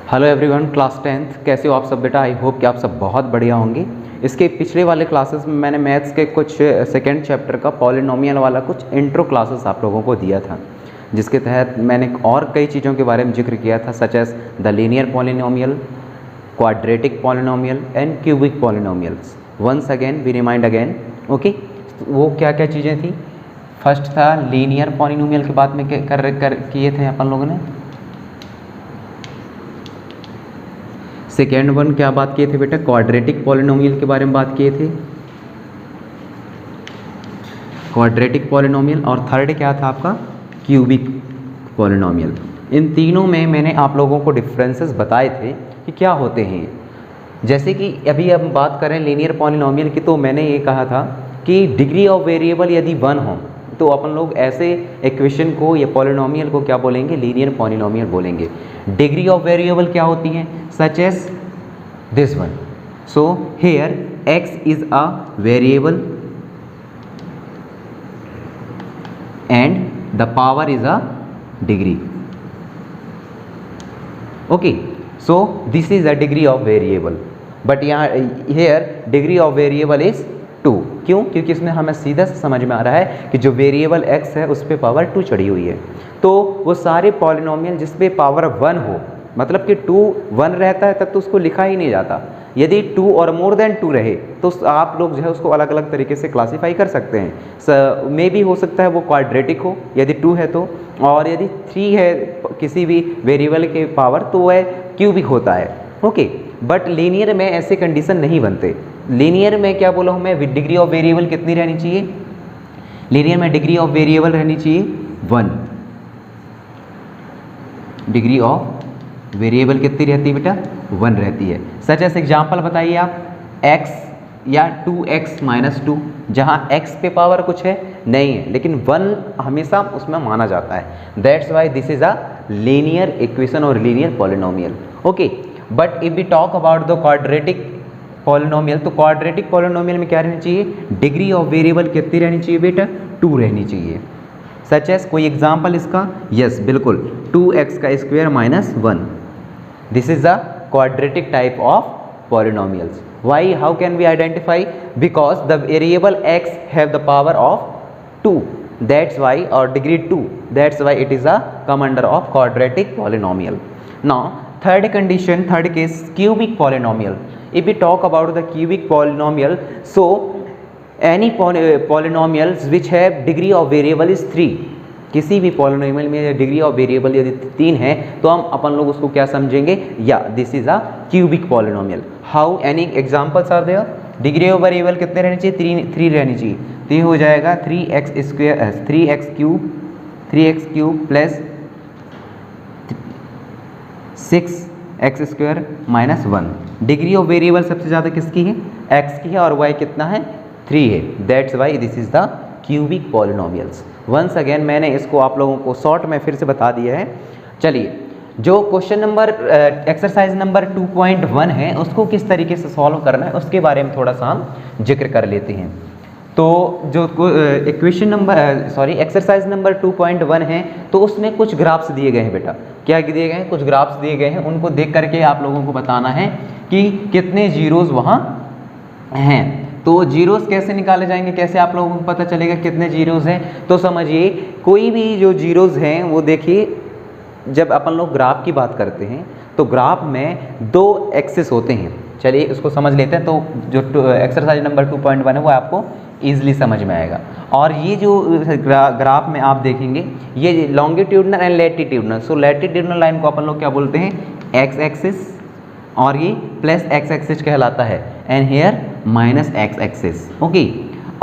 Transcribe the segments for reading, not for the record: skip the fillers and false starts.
Hello everyone, class 10th कैसे हो आप सब बेटा। आई होप कि आप सब बहुत बढ़िया होंगे। इसके पिछले वाले क्लासेस में मैंने मैथ्स के कुछ सेकेंड चैप्टर का पॉलिनोमियल वाला कुछ इंट्रो क्लासेस आप लोगों को दिया था, जिसके तहत मैंने और कई चीज़ों के बारे में जिक्र किया था, such as the linear polynomial, quadratic polynomial and cubic polynomials. Once again we remind again, okay. वो क्या क्या चीज़ें थी? फर्स्ट था लीनियर पॉलिनोमियल के बाद में किए थे अपन लोगों ने। सेकेंड वन क्या बात किए थे बेटा? क्वाड्रेटिक पॉलिनोमियल के बारे में बात किए थे, क्वाड्रेटिक पॉलिनोमियल। और थर्ड क्या था आपका? Cubic polynomial. इन तीनों में मैंने आप लोगों को डिफरेंसेस बताए थे कि क्या होते हैं। जैसे कि अभी हम बात करें लीनियर पॉलिनोमियल की, तो मैंने ये कहा था कि डिग्री ऑफ वेरिएबल यदि 1 हो तो अपन लोग ऐसे इक्वेशन को या पॉलिनोमियल को क्या बोलेंगे? लीनियर पॉलिनोमियल बोलेंगे। डिग्री ऑफ वेरिएबल क्या होती है? Such as this one. So here x is a variable and the power is a degree. Okay, so this is a degree of variable, but यहाँ here degree of variable is 2। क्यों? क्योंकि इसमें हमें सीधा समझ में आ रहा है कि जो वेरिएबल x है उस पर पावर 2 चढ़ी हुई है। तो वो सारे पॉलिनोमियल जिस पे पावर 1 हो, मतलब कि 2 1 रहता है तब तो उसको लिखा ही नहीं जाता। यदि 2 और मोर देन 2 रहे तो आप लोग जो है उसको अलग अलग तरीके से क्लासीफाई कर सकते हैं। मे भी हो सकता है वो क्वाड्रेटिक हो यदि 2 है तो, और यदि 3 है किसी भी वेरिएबल के पावर तो वह क्यूबिक होता है। ओके, बट लीनियर में ऐसे कंडीशन नहीं बनते। लीनियर में क्या बोला हूँ मैं? डिग्री ऑफ वेरिएबल कितनी रहनी चाहिए? लीनियर में डिग्री ऑफ वेरिएबल रहनी चाहिए 1। डिग्री ऑफ वेरिएबल कितनी रहती है बेटा? 1 रहती है। सच एस एग्जाम्पल बताइए आप। x या 2x - 2, जहाँ x पे पावर कुछ है नहीं है, लेकिन 1 हमेशा उसमें माना जाता है। That's why this is a linear equation और linear polynomial. Okay, but if we talk about the quadratic polynomial, तो क्वाड्रेटिक पॉलिनोमियल में क्या रहनी चाहिए? डिग्री ऑफ वेरिएबल कितनी रहनी चाहिए बेटा? 2 रहनी चाहिए। सच एस कोई एग्जाम्पल इसका? यस, बिल्कुल, 2x² - 1। This is the quadratic type of polynomials. Why? How can we identify? Because the variable x have the power of 2, that's why, और degree 2, that's why it is a come under of quadratic polynomial. Now third condition, third case, cubic polynomial. If we talk about the cubic polynomial, so any polynomials which have degree of variable is 3, किसी भी polynomial में degree of variable यदि 3 है तो हम अपन लोग उसको क्या समझेंगे? या this is a cubic polynomial. How? Any examples are there? Degree of variable कितने रहनी चाहिए? 3 रहनी चाहिए। तो ये हो जाएगा 3x³ plus 6x² - 1। Degree of variable सबसे ज़्यादा किसकी है? x की है, और y कितना है? 3 है। That's why this is the cubic polynomials. Once again मैंने इसको आप लोगों को शॉर्ट में फिर से बता दिया है। चलिए, जो क्वेश्चन नंबर एक्सरसाइज नंबर 2.1 है उसको किस तरीके से सॉल्व करना है उसके बारे में थोड़ा सा हम जिक्र कर लेते हैं। तो जो इक्वेशन नंबर एक्सरसाइज नंबर 2.1 है तो उसमें कुछ ग्राफ्स दिए गए हैं बेटा। क्या दिए गए हैं? कुछ ग्राफ्स दिए गए हैं, उनको देख करके आप लोगों को बताना है कि कितने जीरोस वहाँ हैं। तो जीरोस कैसे निकाले जाएंगे? कैसे आप लोगों को पता चलेगा कितने जीरोस हैं? तो समझिए, कोई भी जो जीरोस हैं वो देखिए, जब अपन लोग ग्राफ की बात करते हैं तो ग्राफ में 2 एक्सिस होते हैं। चलिए उसको समझ लेते हैं। तो जो एक्सरसाइज नंबर 2.1 है वो आपको ईजिली समझ में आएगा। और ये जो ग्राफ में आप देखेंगे ये longitudinal and latitudinal. So latitudinal line को अपन लोग क्या बोलते हैं? एक्स एक्सिस, और ये प्लस एक्स एक्सिस कहलाता है, and here minus x axis. Okay,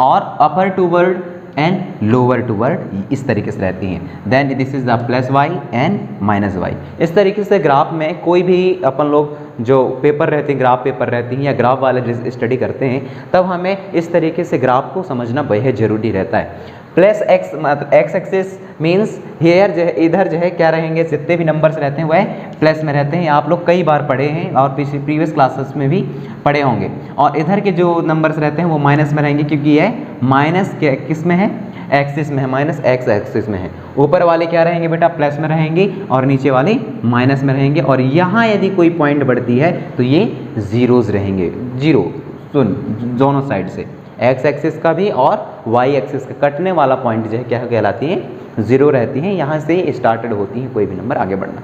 और upper toward and lower toward इस तरीके से रहती हैं। Then this is the plus y and minus y. इस तरीके से ग्राफ में कोई भी अपन लोग जो पेपर रहते हैं, ग्राफ पेपर रहती हैं या ग्राफ वाले स्टडी करते हैं, तब हमें इस तरीके से ग्राफ को समझना बेहद ज़रूरी रहता है। प्लस एक्स मतलब एक्स एक्सिस मीन्स हेयर जो है इधर जो है क्या रहेंगे, जितने भी नंबर्स रहते हैं वह प्लस में रहते हैं। आप लोग कई बार पढ़े हैं और प्रीवियस क्लासेस में भी पढ़े होंगे। और इधर के जो नंबर्स रहते हैं वो माइनस में रहेंगे, क्योंकि यह माइनस किस में है, एक्सिस में है, माइनस एक्स एक्सिस में है। ऊपर वाले क्या रहेंगे बेटा, प्लस में रहेंगे और नीचे वाले माइनस में रहेंगे। और यहाँ यदि कोई पॉइंट बढ़ती है तो ये जीरोज रहेंगे, जीरो सुन दोनों साइड से, एक्स एक्सिस का भी और वाई एक्सिस का कटने वाला पॉइंट जो है क्या कहलाती है, जीरो रहती हैं। यहाँ से स्टार्टेड होती है कोई भी नंबर आगे बढ़ना।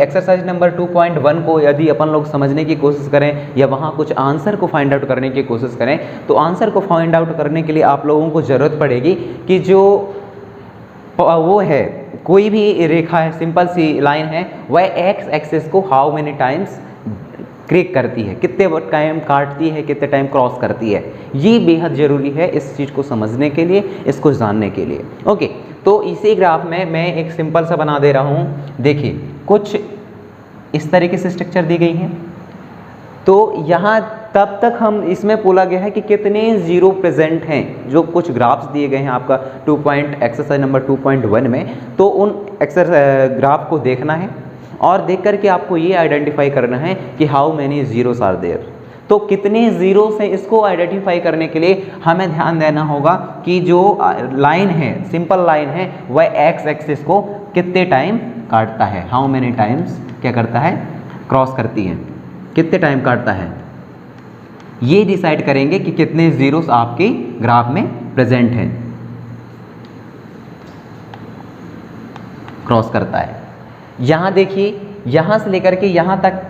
एक्सरसाइज नंबर 2.1 को यदि अपन लोग समझने की कोशिश करें या वहाँ कुछ आंसर को फाइंड आउट करने की कोशिश करें, तो आंसर को फाइंड आउट करने के लिए आप लोगों को ज़रूरत पड़ेगी कि जो वो है कोई भी रेखा है, सिंपल सी लाइन है, वह एक्स एक्सिस को हाउ मेनी टाइम्स क्रिक करती है, कितने टाइम काटती है, कितने टाइम क्रॉस करती है। ये बेहद ज़रूरी है इस चीज़ को समझने के लिए, इसको जानने के लिए। ओके, तो इसी ग्राफ में मैं एक सिंपल सा बना दे रहा हूँ। देखिए कुछ इस तरीके से स्ट्रक्चर दी गई है, तो यहाँ तब तक हम इसमें बोला गया है कि कितने जीरो प्रेजेंट हैं। जो कुछ ग्राफ्स दिए गए हैं आपका एक्सरसाइज नंबर 2.1 में, तो उन ग्राफ को देखना है और देख करके आपको ये आइडेंटिफाई करना है कि how many zeros are there. तो कितने जीरोस हैं, इसको आइडेंटिफाई करने के लिए हमें ध्यान देना होगा कि जो लाइन है, सिंपल लाइन है, वह एक्स एक्सिस को कितने टाइम काटता है, हाउ मेनी टाइम्स क्या करता है, क्रॉस करती है, कितने टाइम काटता है। ये डिसाइड करेंगे कि कितने जीरोस आपके ग्राफ में प्रेजेंट हैं, क्रॉस करता है। यहाँ देखिए, यहाँ से लेकर के यहाँ तक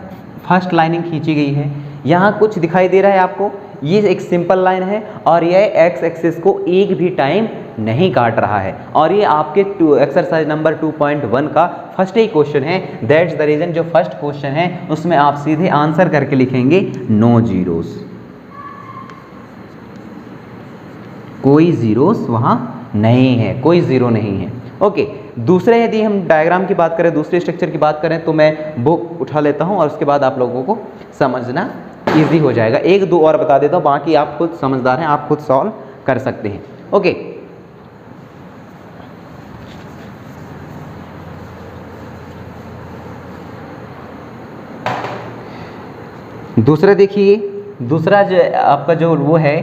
फर्स्ट लाइनिंग खींची गई है। यहाँ कुछ दिखाई दे रहा है आपको, ये एक सिंपल लाइन है और यह एक्स एक्सिस को एक भी टाइम नहीं काट रहा है। और ये आपके एक्सरसाइज नंबर 2.1 का फर्स्ट ही क्वेश्चन है। दैट्स द रीजन जो फर्स्ट क्वेश्चन है उसमें आप सीधे आंसर करके लिखेंगे नो जीरोस, कोई जीरोस वहाँ नहीं है, कोई जीरो नहीं है। ओके, दूसरे यदि हम डायग्राम की बात करें, दूसरे स्ट्रक्चर की बात करें, तो मैं बुक उठा लेता हूँ और उसके बाद आप लोगों को समझना इजी हो जाएगा। एक दो और बता देता हूँ, बाकी आप खुद समझदार हैं, आप खुद सॉल्व कर सकते हैं। ओके, दूसरा देखिए, दूसरा जो आपका जो वो है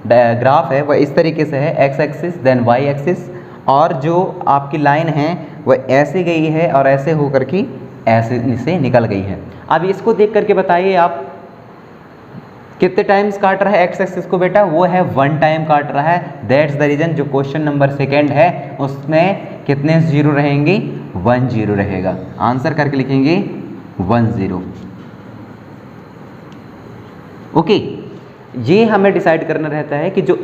ग्राफ है वह इस तरीके से है, x axis then y axis, और जो आपकी लाइन है वह ऐसे गई है और ऐसे होकर के ऐसे से निकल गई है। अब इसको देख करके बताइए आप कितने टाइम्स काट रहा है एक्स एक्सिस को बेटा, वो है 1 टाइम काट रहा है। दैट्स द रीजन जो क्वेश्चन नंबर सेकेंड है उसमें कितने जीरो रहेंगे, 1 जीरो रहेगा। आंसर करके लिखेंगे 1 जीरो। ओके, ये हमें डिसाइड करना रहता है कि जो